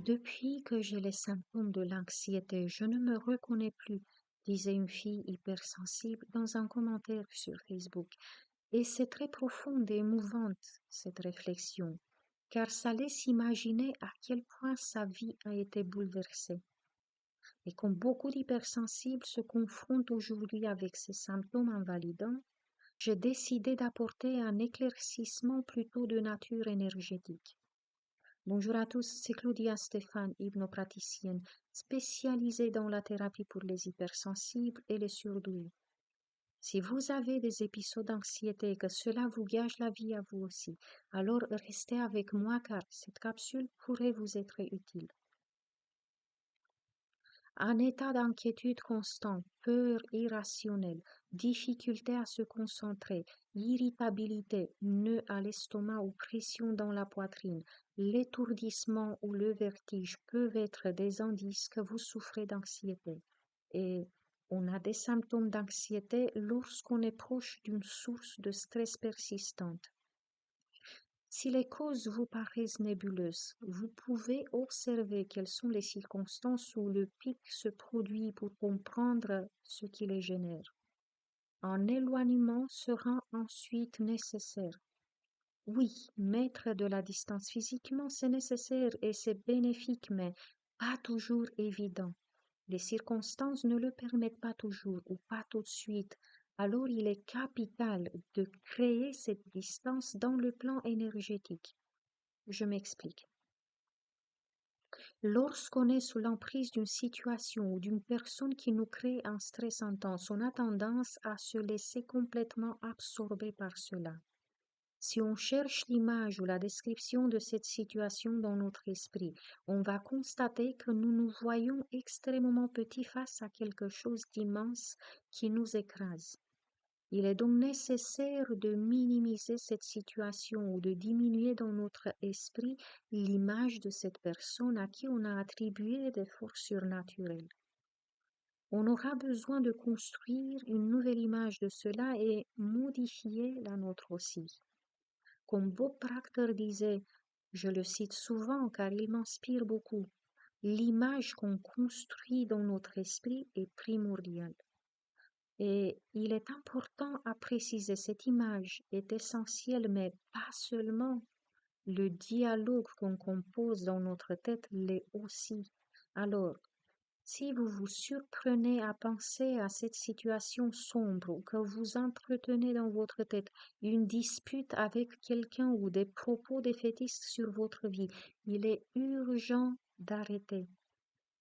Depuis que j'ai les symptômes de l'anxiété, je ne me reconnais plus, disait une fille hypersensible dans un commentaire sur Facebook. Et c'est très profonde et émouvante, cette réflexion, car ça laisse imaginer à quel point sa vie a été bouleversée. Et comme beaucoup d'hypersensibles se confrontent aujourd'hui avec ces symptômes invalidants, j'ai décidé d'apporter un éclaircissement plutôt de nature énergétique. Bonjour à tous, c'est Claudia Stéphane, hypnopraticienne spécialisée dans la thérapie pour les hypersensibles et les surdoués. Si vous avez des épisodes d'anxiété et que cela vous gâche la vie à vous aussi, alors restez avec moi car cette capsule pourrait vous être utile. Un état d'inquiétude constant, peur irrationnelle, difficulté à se concentrer, irritabilité, nœud à l'estomac ou pression dans la poitrine, l'étourdissement ou le vertige peuvent être des indices que vous souffrez d'anxiété. Et on a des symptômes d'anxiété lorsqu'on est proche d'une source de stress persistante. Si les causes vous paraissent nébuleuses, vous pouvez observer quelles sont les circonstances où le pic se produit pour comprendre ce qui les génère. Un éloignement sera ensuite nécessaire. Oui, mettre de la distance physiquement, c'est nécessaire et c'est bénéfique, mais pas toujours évident. Les circonstances ne le permettent pas toujours ou pas tout de suite. Alors il est capital de créer cette distance dans le plan énergétique. Je m'explique. Lorsqu'on est sous l'emprise d'une situation ou d'une personne qui nous crée un stress intense, on a tendance à se laisser complètement absorber par cela. Si on cherche l'image ou la description de cette situation dans notre esprit, on va constater que nous nous voyons extrêmement petits face à quelque chose d'immense qui nous écrase. Il est donc nécessaire de minimiser cette situation ou de diminuer dans notre esprit l'image de cette personne à qui on a attribué des forces surnaturelles. On aura besoin de construire une nouvelle image de cela et modifier la nôtre aussi. Comme Bob Proctor disait, je le cite souvent car il m'inspire beaucoup, l'image qu'on construit dans notre esprit est primordiale. Et il est important à préciser, cette image est essentielle, mais pas seulement. Le dialogue qu'on compose dans notre tête l'est aussi. Alors, si vous vous surprenez à penser à cette situation sombre ou que vous entretenez dans votre tête une dispute avec quelqu'un ou des propos défaitistes sur votre vie, il est urgent d'arrêter.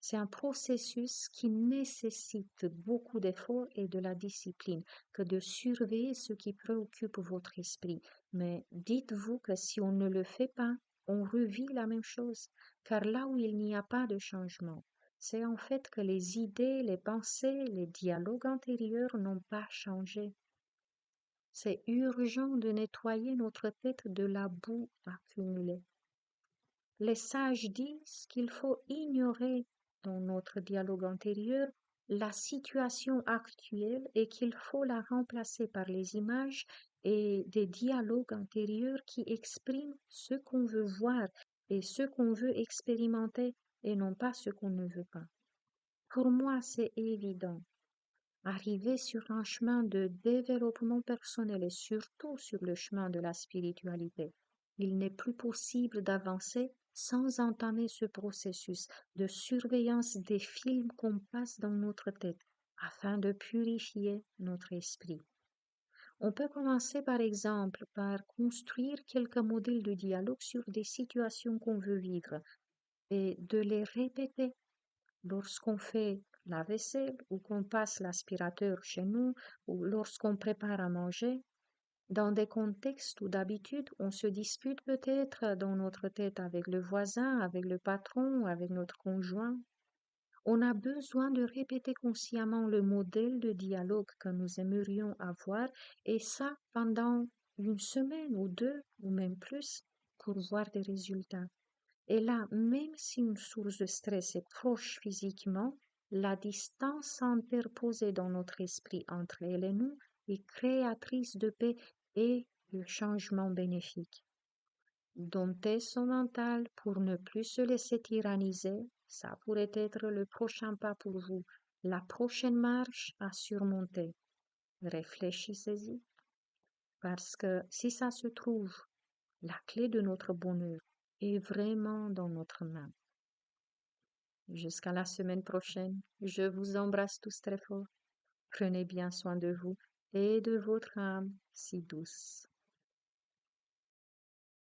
C'est un processus qui nécessite beaucoup d'efforts et de la discipline que de surveiller ce qui préoccupe votre esprit. Mais dites-vous que si on ne le fait pas, on revit la même chose, car là où il n'y a pas de changement, c'est en fait que les idées, les pensées, les dialogues antérieurs n'ont pas changé. C'est urgent de nettoyer notre tête de la boue accumulée. Les sages disent qu'il faut ignorer dans notre dialogue antérieur la situation actuelle et qu'il faut la remplacer par les images et des dialogues antérieurs qui expriment ce qu'on veut voir et ce qu'on veut expérimenter et non pas ce qu'on ne veut pas. Pour moi, c'est évident. Arriver sur un chemin de développement personnel et surtout sur le chemin de la spiritualité, il n'est plus possible d'avancer sans entamer ce processus de surveillance des films qu'on passe dans notre tête afin de purifier notre esprit. On peut commencer par exemple par construire quelques modèles de dialogue sur des situations qu'on veut vivre et de les répéter lorsqu'on fait la vaisselle ou qu'on passe l'aspirateur chez nous ou lorsqu'on prépare à manger, dans des contextes où d'habitude on se dispute peut-être dans notre tête avec le voisin, avec le patron, avec notre conjoint, on a besoin de répéter consciemment le modèle de dialogue que nous aimerions avoir et ça pendant une semaine ou deux ou même plus pour voir des résultats. Et là, même si une source de stress est proche physiquement, la distance interposée dans notre esprit entre elle et nous est créatrice de paix et de changement bénéfique. Dompter son mental pour ne plus se laisser tyranniser, ça pourrait être le prochain pas pour vous, la prochaine marche à surmonter. Réfléchissez-y, parce que si ça se trouve, la clé de notre bonheur est vraiment dans notre main. Jusqu'à la semaine prochaine, je vous embrasse tous très fort. Prenez bien soin de vous et de votre âme si douce.